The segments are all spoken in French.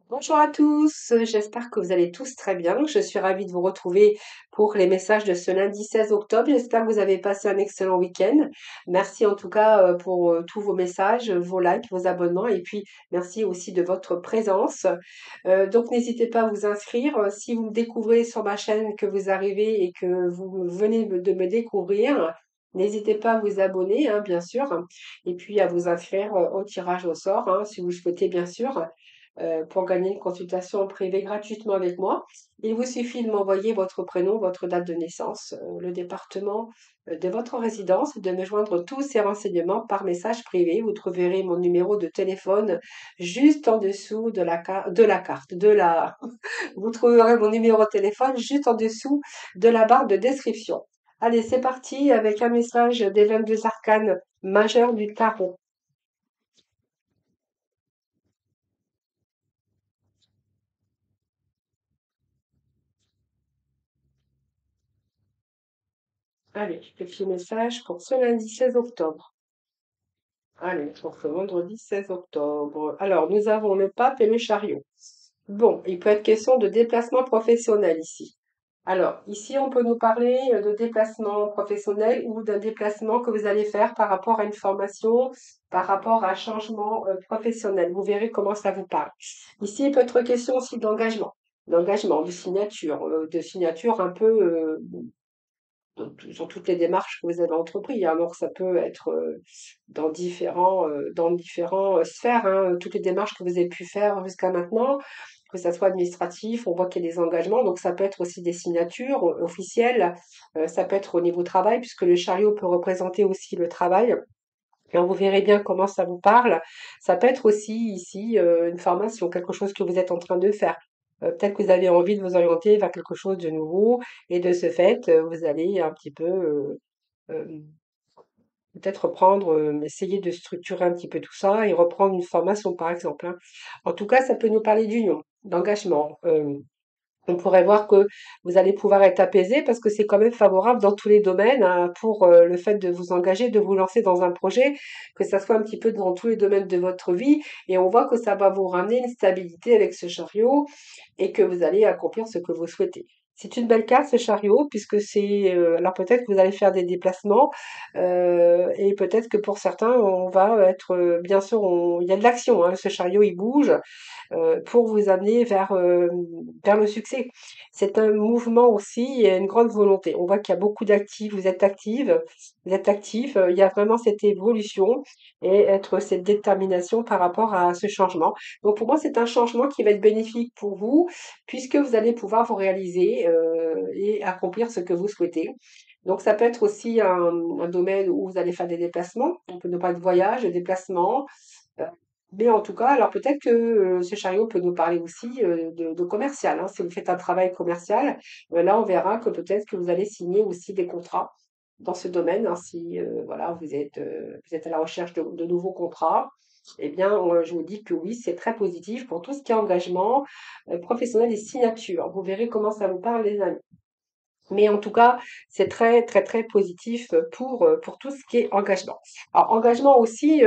Bonjour à tous, j'espère que vous allez tous très bien. Je suis ravie de vous retrouver pour les messages de ce lundi 16 octobre. J'espère que vous avez passé un excellent week-end. Merci en tout cas pour tous vos messages, vos likes, vos abonnements et puis merci aussi de votre présence. Donc n'hésitez pas à vous inscrire. Si vous me découvrez sur ma chaîne, que vous arrivez et que vous venez de me découvrir, n'hésitez pas à vous abonner, hein, bien sûr, et puis à vous inscrire au tirage au sort, hein, si vous le souhaitez, bien sûr, pour gagner une consultation en privé gratuitement avec moi. Il vous suffit de m'envoyer votre prénom, votre date de naissance, le département de votre résidence, de me joindre tous ces renseignements par message privé. Vous trouverez mon numéro de téléphone juste en dessous de la carte, vous trouverez mon numéro de téléphone juste en dessous de la barre de description. Allez, c'est parti avec un message des 22 arcanes majeurs du tarot. Allez, petit message pour ce lundi 16 octobre. Allez, pour ce vendredi 16 octobre. Alors, nous avons le pape et le chariot. Bon, il peut être question de déplacement professionnel ici. Alors, ici, on peut nous parler de déplacement professionnel ou d'un déplacement que vous allez faire par rapport à une formation, par rapport à un changement professionnel. Vous verrez comment ça vous parle. Ici, il peut être question aussi d'engagement, de signature un peu sur toutes les démarches que vous avez entreprises. Alors, ça peut être dans différents sphères, hein, toutes les démarches que vous avez pu faire jusqu'à maintenant, que ça soit administratif, on voit qu'il y a des engagements, donc ça peut être aussi des signatures officielles, ça peut être au niveau travail, puisque le chariot peut représenter aussi le travail. Et vous verrez bien comment ça vous parle. Ça peut être aussi ici une formation, quelque chose que vous êtes en train de faire. Peut-être que vous avez envie de vous orienter vers quelque chose de nouveau et de ce fait, vous allez un petit peu peut-être reprendre, essayer de structurer un petit peu tout ça et reprendre une formation, par exemple, hein. En tout cas, ça peut nous parler d'union, d'engagement. On pourrait voir que vous allez pouvoir être apaisé parce que c'est quand même favorable dans tous les domaines, hein, pour le fait de vous engager, de vous lancer dans un projet, que ça soit un petit peu dans tous les domaines de votre vie. Et on voit que ça va vous ramener une stabilité avec ce chariot et que vous allez accomplir ce que vous souhaitez. C'est une belle carte, ce chariot, puisque alors peut-être que vous allez faire des déplacements, et peut-être que pour certains, on va être, bien sûr, il y a de l'action, hein, ce chariot, il bouge, pour vous amener vers le succès. C'est un mouvement aussi et une grande volonté. On voit qu'il y a beaucoup d'actifs, vous êtes actif, il y a vraiment cette évolution et être cette détermination par rapport à ce changement. Donc pour moi, c'est un changement qui va être bénéfique pour vous, puisque vous allez pouvoir vous réaliser et accomplir ce que vous souhaitez. Donc ça peut être aussi un domaine où vous allez faire des déplacements. On peut nous parler de voyage, de déplacements, euh, mais en tout cas, alors peut-être que ce chariot peut nous parler aussi de commercial, hein. Si vous faites un travail commercial, là, on verra que peut-être que vous allez signer aussi des contrats dans ce domaine, hein. Si voilà, vous êtes à la recherche de nouveaux contrats, eh bien, je vous dis que oui, c'est très positif pour tout ce qui est engagement professionnel et signature. Vous verrez comment ça vous parle, les amis. Mais en tout cas, c'est très, très, très positif pour tout ce qui est engagement. Alors, engagement aussi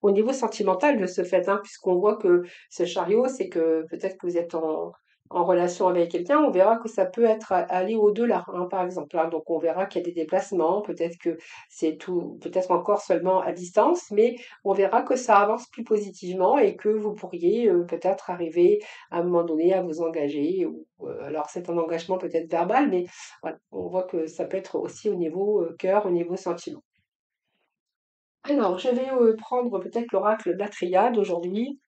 au niveau sentimental de ce fait, hein, puisqu'on voit que ce chariot, c'est que peut-être que vous êtes en relation avec quelqu'un, on verra que ça peut être aller au-delà, hein, par exemple, hein. Donc, on verra qu'il y a des déplacements, peut-être que c'est tout, peut-être encore seulement à distance, mais on verra que ça avance plus positivement et que vous pourriez peut-être arriver à un moment donné à vous engager. Ou, alors, c'est un engagement peut-être verbal, mais voilà, on voit que ça peut être aussi au niveau cœur, au niveau sentiment. Alors, je vais prendre peut-être l'oracle de la triade aujourd'hui.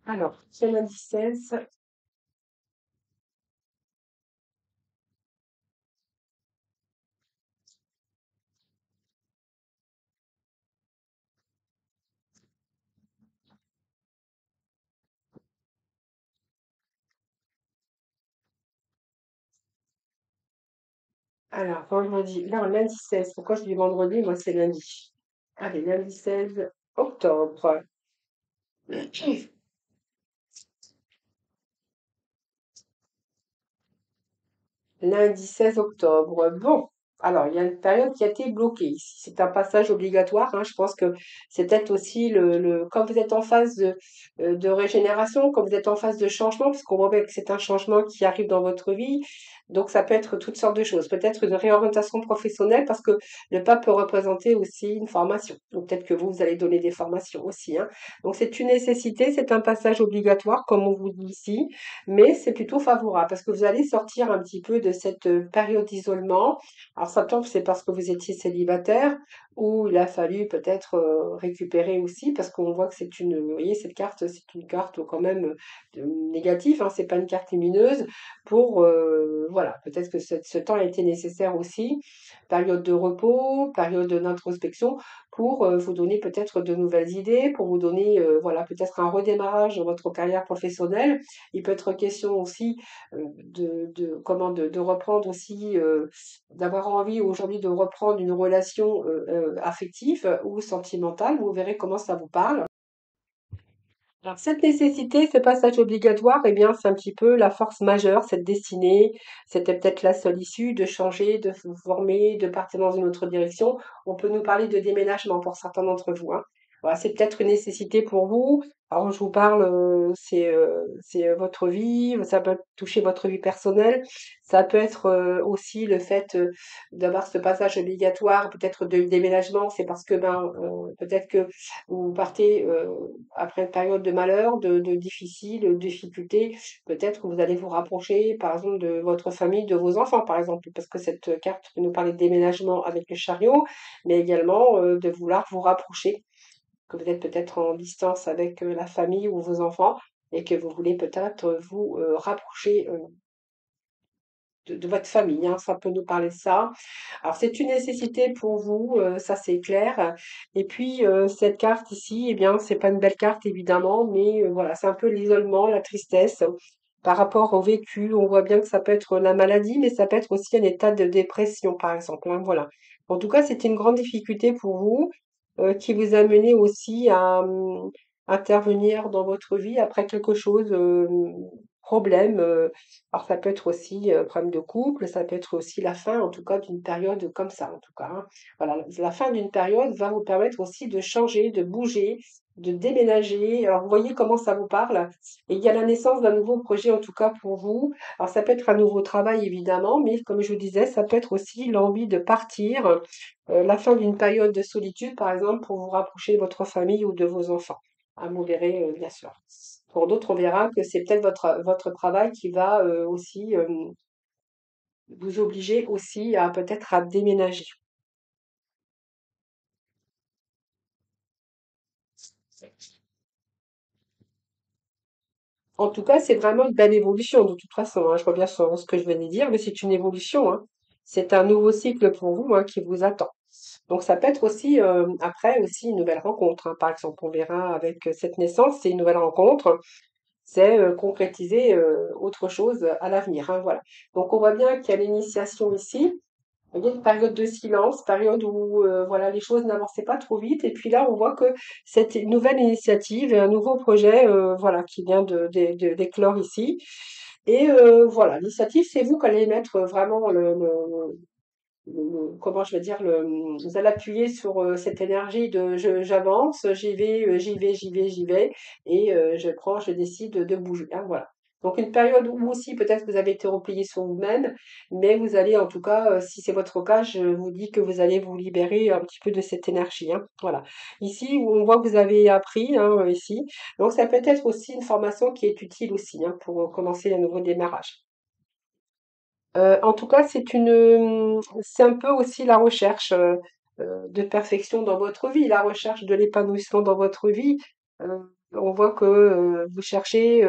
Alors, c'est l'indice 16. Alors, vendredi, là, lundi 16. Pourquoi je dis vendredi? Moi, c'est lundi. Allez, lundi 16 octobre. Lundi 16 octobre. Bon. Alors, il y a une période qui a été bloquée ici. C'est un passage obligatoire, hein. Je pense que c'est peut-être aussi quand vous êtes en phase de régénération, quand vous êtes en phase de changement, parce qu'on voit bien que c'est un changement qui arrive dans votre vie. Donc, ça peut être toutes sortes de choses. Peut-être une réorientation professionnelle, parce que le pas peut représenter aussi une formation. Donc, peut-être que vous allez donner des formations aussi, hein. Donc, c'est une nécessité, c'est un passage obligatoire, comme on vous dit ici, mais c'est plutôt favorable, parce que vous allez sortir un petit peu de cette période d'isolement. Alors ça tombe, c'est parce que vous étiez célibataire ou il a fallu peut-être récupérer aussi parce qu'on voit que vous voyez, cette carte, c'est une carte quand même négative, hein, c'est pas une carte lumineuse pour, voilà, peut-être que ce temps a été nécessaire aussi, période de repos, période d'introspection pour vous donner peut-être de nouvelles idées, pour vous donner, voilà, peut-être un redémarrage dans votre carrière professionnelle. Il peut être question aussi de reprendre aussi, d'avoir envie aujourd'hui de reprendre une relation affective ou sentimentale. Vous verrez comment ça vous parle. Alors, cette nécessité, ce passage obligatoire, eh bien, c'est un petit peu la force majeure, cette destinée. C'était peut-être la seule issue de changer, de vous former, de partir dans une autre direction. On peut nous parler de déménagement pour certains d'entre vous, hein. Voilà, c'est peut-être une nécessité pour vous. Alors, je vous parle, c'est votre vie, ça peut toucher votre vie personnelle. Ça peut être aussi le fait d'avoir ce passage obligatoire, peut-être de déménagement, c'est parce que peut-être que vous partez après une période de malheur, de difficile, de difficulté, peut-être que vous allez vous rapprocher, par exemple, de votre famille, de vos enfants, par exemple, parce que cette carte peut nous parler de déménagement avec le chariot, mais également de vouloir vous rapprocher, que vous êtes peut-être en distance avec la famille ou vos enfants, et que vous voulez peut-être vous rapprocher de votre famille, hein, ça peut nous parler de ça. Alors c'est une nécessité pour vous, ça c'est clair. Et puis cette carte ici, eh bien c'est pas une belle carte évidemment, mais voilà, c'est un peu l'isolement, la tristesse par rapport au vécu. On voit bien que ça peut être la maladie, mais ça peut être aussi un état de dépression par exemple, hein, voilà. En tout cas, c'était une grande difficulté pour vous, qui vous a mené aussi à intervenir dans votre vie après quelque chose, problème. Alors ça peut être aussi problème de couple, ça peut être aussi la fin, en tout cas, d'une période comme ça, en tout cas, hein. Voilà, la fin d'une période va vous permettre aussi de changer, de bouger, de déménager. Alors vous voyez comment ça vous parle. Et il y a la naissance d'un nouveau projet, en tout cas pour vous. Alors ça peut être un nouveau travail, évidemment, mais comme je vous disais, ça peut être aussi l'envie de partir, la fin d'une période de solitude, par exemple, pour vous rapprocher de votre famille ou de vos enfants. Ah, vous verrez, bien sûr. Pour d'autres, on verra que c'est peut-être votre travail qui va aussi vous obliger aussi à peut-être à déménager. En tout cas, c'est vraiment une belle évolution de toute façon, hein. Je reviens sur ce que je venais de dire, mais c'est une évolution, hein. C'est un nouveau cycle pour vous, hein, qui vous attend. Donc ça peut être aussi après aussi une nouvelle rencontre, hein. Par exemple, on verra avec cette naissance, c'est une nouvelle rencontre. C'est concrétiser autre chose à l'avenir, hein, voilà. Donc on voit bien qu'il y a l'initiation ici. Il y a une période de silence, période où voilà, les choses n'avançaient pas trop vite. Et puis là, on voit que cette nouvelle initiative et un nouveau projet voilà, qui vient d'éclore ici. Et voilà, l'initiative, c'est vous qui allez mettre vraiment comment je vais dire, vous allez appuyer sur cette énergie de j'avance, j'y vais, j'y vais, j'y vais, j'y vais, et je décide de bouger, hein, voilà. Donc une période où aussi peut-être vous avez été replié sur vous-même, mais vous allez en tout cas, si c'est votre cas, je vous dis que vous allez vous libérer un petit peu de cette énergie, hein, voilà. Ici, où on voit que vous avez appris, hein, ici, donc ça peut être aussi une formation qui est utile aussi, hein, pour commencer un nouveau démarrage. En tout cas, c'est un peu aussi la recherche, de perfection dans votre vie, la recherche de l'épanouissement dans votre vie. On voit que, vous cherchez,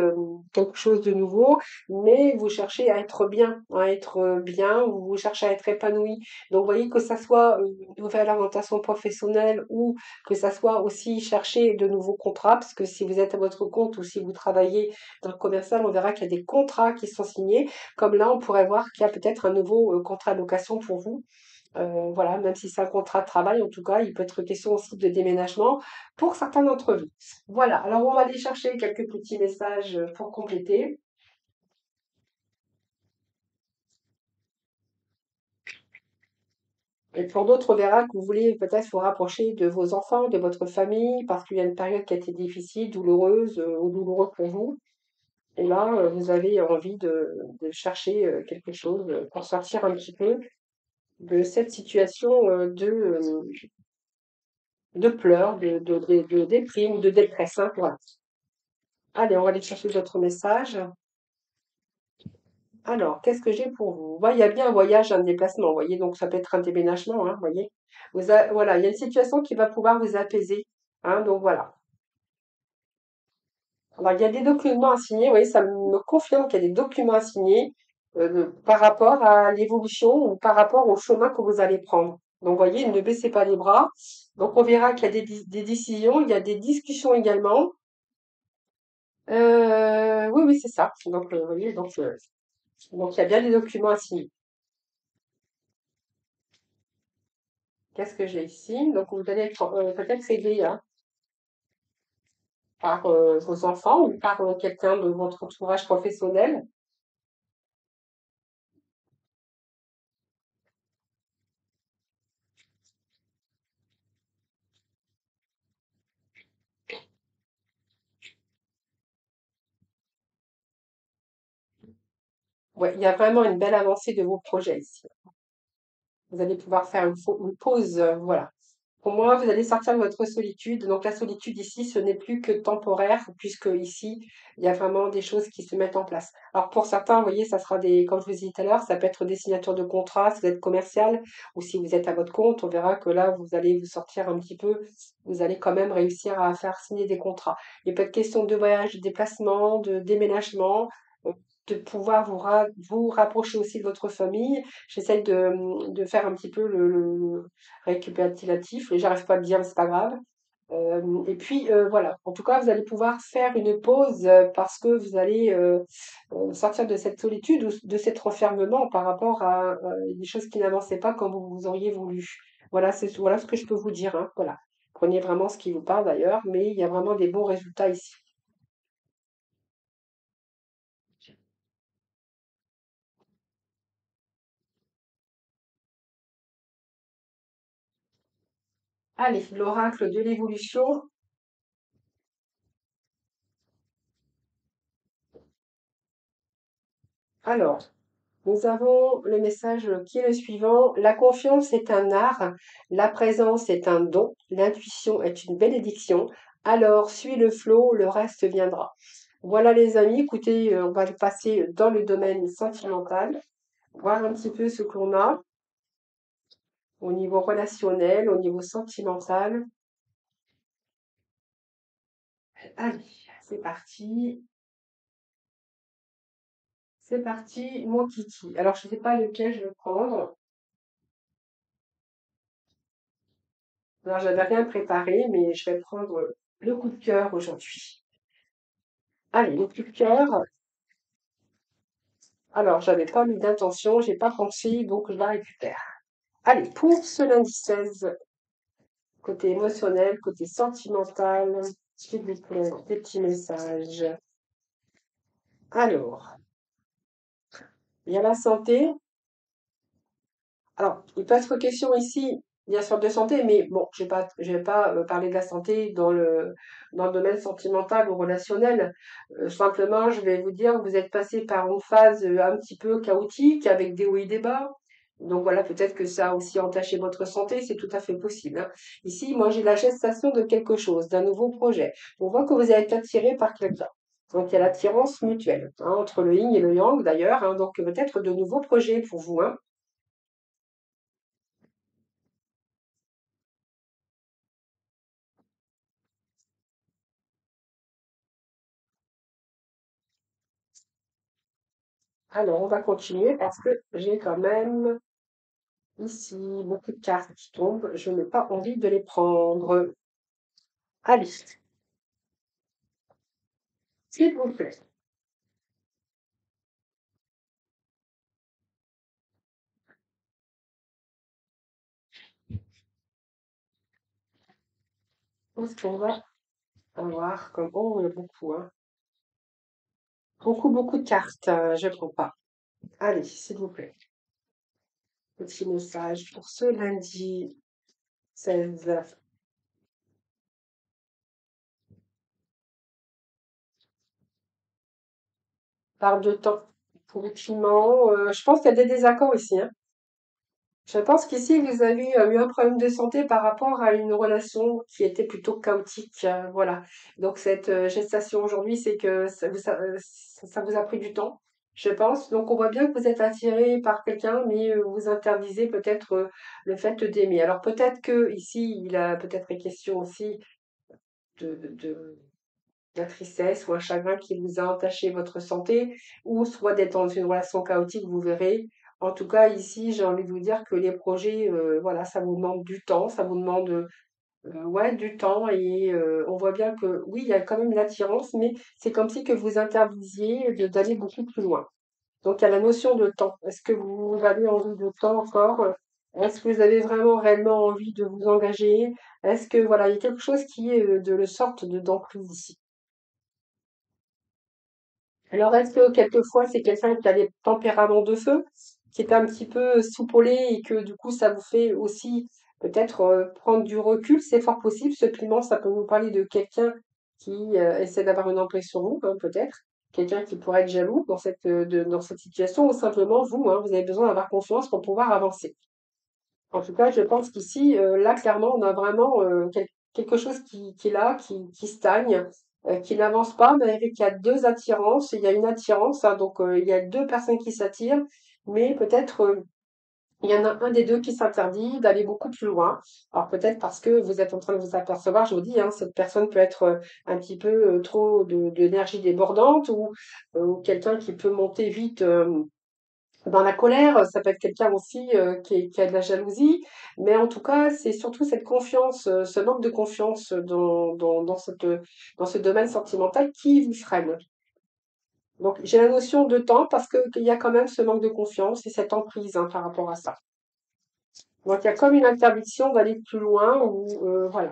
quelque chose de nouveau, mais vous cherchez à être, bien, vous cherchez à être épanoui. Donc vous voyez que ça soit, une nouvelle orientation professionnelle ou que ça soit aussi chercher de nouveaux contrats, parce que si vous êtes à votre compte ou si vous travaillez dans le commercial, on verra qu'il y a des contrats qui sont signés. Comme là, on pourrait voir qu'il y a peut-être un nouveau contrat de location pour vous. Voilà, même si c'est un contrat de travail, en tout cas, il peut être question aussi de déménagement pour certains d'entre vous. Voilà, alors on va aller chercher quelques petits messages pour compléter. Et pour d'autres, on verra que vous voulez peut-être vous rapprocher de vos enfants, de votre famille, parce qu'il y a une période qui a été difficile, douloureuse ou douloureuse pour vous. Et là, vous avez envie de chercher quelque chose pour sortir un petit peu de cette situation de pleurs, de déprime, de détresse, hein, voilà. Allez, on va aller chercher d'autres messages. Alors, qu'est-ce que j'ai pour vous? Il y a bien un voyage, un déplacement, vous voyez, donc ça peut être un déménagement, hein, vous voyez. Voilà, il y a une situation qui va pouvoir vous apaiser, hein, donc voilà. Alors, il y a des documents à signer, vous voyez, ça me confirme qu'il y a des documents à signer par rapport à l'évolution ou par rapport au chemin que vous allez prendre. Donc, vous voyez, ne baissez pas les bras. Donc, on verra qu'il y a des décisions, il y a des discussions également. Oui, oui, c'est ça. Donc, vous voyez, donc il y a bien des documents à signer. Qu'est-ce que j'ai ici? Donc, vous allez être peut-être aidé hein, par vos enfants ou par quelqu'un de votre entourage professionnel. Ouais, il y a vraiment une belle avancée de vos projets ici. Vous allez pouvoir faire une pause, voilà. Pour moi, vous allez sortir de votre solitude. Donc la solitude ici, ce n'est plus que temporaire, puisque ici, il y a vraiment des choses qui se mettent en place. Alors pour certains, vous voyez, ça sera des, comme je vous ai dit tout à l'heure, ça peut être des signatures de contrats, si vous êtes commercial, ou si vous êtes à votre compte, on verra que là, vous allez vous sortir un petit peu, vous allez quand même réussir à faire signer des contrats. Il peut être question de voyage, de déplacement, de déménagement, euh, de pouvoir vous rapprocher aussi de votre famille. J'essaye de faire un petit peu le récapitulatif. J'arrive pas à le dire, mais c'est pas grave. Et puis voilà. En tout cas, vous allez pouvoir faire une pause parce que vous allez sortir de cette solitude ou de cet renfermement par rapport à des choses qui n'avançaient pas comme vous auriez voulu. Voilà, voilà ce que je peux vous dire. Hein. Voilà. Prenez vraiment ce qui vous parle d'ailleurs, mais il y a vraiment des bons résultats ici. Allez, l'oracle de l'évolution. Alors, nous avons le message qui est le suivant. La confiance est un art, la présence est un don, l'intuition est une bénédiction. Alors, suis le flot, le reste viendra. Voilà les amis, écoutez, on va passer dans le domaine sentimental, voir un petit peu ce qu'on a au niveau relationnel, au niveau sentimental. Allez, c'est parti. C'est parti, mon kiki. Alors, je ne sais pas lequel je vais prendre. Alors, j'avais rien préparé, mais je vais prendre le coup de cœur aujourd'hui. Allez, le coup de cœur. Alors, j'avais pas mis d'intention, j'ai pas pensé, donc je la récupère. Allez, pour ce lundi 16, côté émotionnel, côté sentimental, s'il vous plaît, des petits messages. Alors, il y a la santé. Alors, il peut être question ici, bien sûr, de santé, mais bon, je vais pas parler de la santé dans le domaine sentimental ou relationnel. Simplement, je vais vous dire que vous êtes passé par une phase un petit peu chaotique avec des hauts et des bas. Donc voilà, peut-être que ça a aussi entaché votre santé, c'est tout à fait possible. Hein. Ici, moi, j'ai la gestation de quelque chose, d'un nouveau projet. On voit que vous êtes attiré par quelqu'un. Donc il y a l'attirance mutuelle, hein, entre le yin et le yang d'ailleurs. Hein, donc peut-être de nouveaux projets pour vous. Hein. Alors, on va continuer parce que j'ai quand même ici beaucoup de cartes qui tombent. Je n'ai pas envie de les prendre. Allez, s'il vous plaît. Qu'est-ce qu'on va avoir comme... Oh, il y a beaucoup, hein. Beaucoup, beaucoup de cartes. Je ne prends pas. Allez, s'il vous plaît. Petit message pour ce lundi 16. Parle de temps pour le climat. Je pense qu'il y a des désaccords ici, hein. Je pense qu'ici, vous avez eu un problème de santé par rapport à une relation qui était plutôt chaotique. Voilà. Donc, cette gestation aujourd'hui, c'est que ça vous a pris du temps, je pense. Donc, on voit bien que vous êtes attiré par quelqu'un, mais vous interdisez peut-être le fait d'aimer. Alors, peut-être que ici, il a peut-être une question aussi de la tristesse ou un chagrin qui vous a entaché votre santé, ou soit d'être dans une relation chaotique, vous verrez. En tout cas, ici, j'ai envie de vous dire que les projets, voilà, ça vous demande du temps, ça vous demande ouais, du temps, et on voit bien que oui, il y a quand même une attirance, mais c'est comme si que vous interdisiez d'aller beaucoup plus loin. Donc, il y a la notion de temps. Est-ce que vous avez envie de temps encore? Est-ce que vous avez vraiment réellement envie de vous engager? Est-ce que, voilà, il y a quelque chose qui est de le sorte de d'emprise ici. Alors, est-ce que quelquefois c'est quelqu'un qui a des tempéraments de feu, qui est un petit peu soupolé et que du coup ça vous fait aussi peut-être prendre du recul? C'est fort possible. Ce climat, ça peut nous parler de quelqu'un qui essaie d'avoir une emprise sur vous, hein, peut-être. Quelqu'un qui pourrait être jaloux dans dans cette situation, ou simplement vous, hein, vous avez besoin d'avoir confiance pour pouvoir avancer. En tout cas, je pense qu'ici, là, clairement, on a vraiment quelque chose qui est là, qui stagne, qui n'avance pas, malgré qu'il y a deux attirances. Il y a une attirance, hein, donc il y a deux personnes qui s'attirent, mais peut-être il y en a un des deux qui s'interdit d'aller beaucoup plus loin. Alors peut-être parce que vous êtes en train de vous apercevoir, je vous dis, hein, cette personne peut être un petit peu trop d'énergie débordante, ou quelqu'un qui peut monter vite. Dans la colère, ça peut être quelqu'un aussi qui a de la jalousie, mais en tout cas, c'est surtout cette confiance, ce manque de confiance dans ce domaine sentimental qui vous freine. Donc, j'ai la notion de temps parce qu'il y a quand même ce manque de confiance et cette emprise, hein, par rapport à ça. Donc, il y a comme une interdiction d'aller plus loin, ou voilà.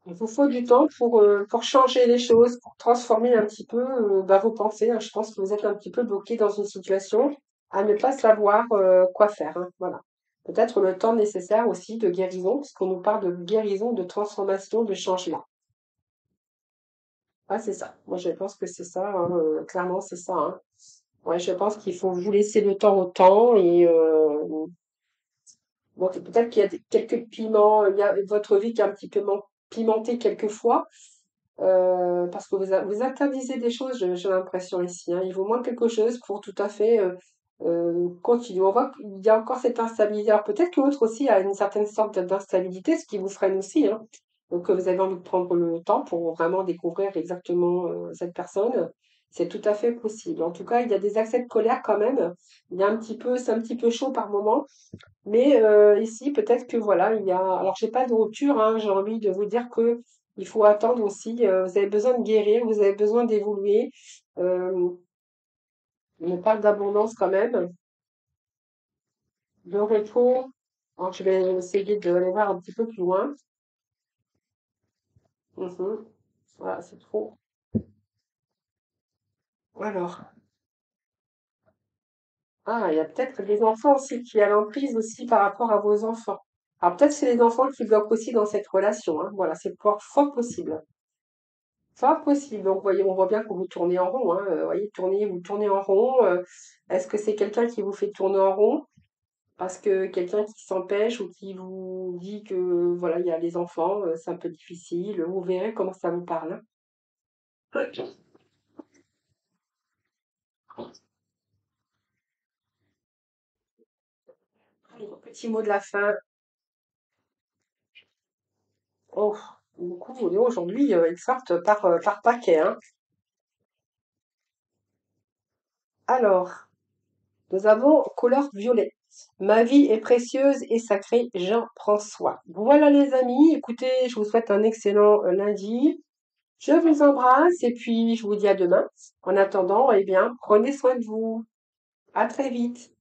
Il vous faut du temps pour changer les choses, pour transformer un petit peu vos pensées, hein. Je pense que vous êtes un petit peu bloqué dans une situation à ne pas savoir quoi faire, hein. Voilà. Peut-être le temps nécessaire aussi de guérison, puisqu'on nous parle de guérison, de transformation, de changement. Ah, c'est ça. Moi, je pense que c'est ça, hein, clairement, c'est ça, hein. Ouais, je pense qu'il faut vous laisser le temps au temps, et bon, peut-être qu'il y a quelques piments, il y a votre vie qui est un petit peu pimentée quelquefois. Parce que vous interdisez des choses, j'ai l'impression ici, hein. Il vous manque quelque chose pour tout à fait continuer. On voit qu'il y a encore cette instabilité. Alors peut-être que l'autre aussi a une certaine sorte d'instabilité, ce qui vous freine aussi, hein. Donc vous avez envie de prendre le temps pour vraiment découvrir exactement cette personne. C'est tout à fait possible. En tout cas, il y a des accès de colère quand même. Il y a un petit peu, c'est un petit peu chaud par moment. Mais ici, peut-être que voilà, il y a. Alors, j'ai pas de rupture, hein, j'ai envie de vous dire que il faut attendre aussi. Vous avez besoin de guérir, vous avez besoin d'évoluer. Euh, on parle d'abondance quand même, de repos. Alors, je vais essayer de aller voir un petit peu plus loin. Mhm. Voilà, c'est trop. Alors, ah, il y a peut-être des enfants aussi qui a l'emprise aussi par rapport à vos enfants. Alors, peut-être c'est les enfants qui bloquent aussi dans cette relation, hein. Voilà, c'est fort possible. Fort possible. Donc, voyez, on voit bien que vous tournez en rond, hein. Voyez, vous tournez en rond. Est-ce que c'est quelqu'un qui vous fait tourner en rond? Parce que quelqu'un qui s'empêche ou qui vous dit que, voilà, il y a les enfants, c'est un peu difficile. Vous verrez comment ça vous parle, hein. Allez, petit mot de la fin. Oh, beaucoup, aujourd'hui, ils sortent par paquet, hein. Alors, nous avons couleur violet. Ma vie est précieuse et sacrée, j'en prends soin. Voilà les amis, écoutez, je vous souhaite un excellent lundi. Je vous embrasse et puis je vous dis à demain. En attendant, eh bien, prenez soin de vous. À très vite.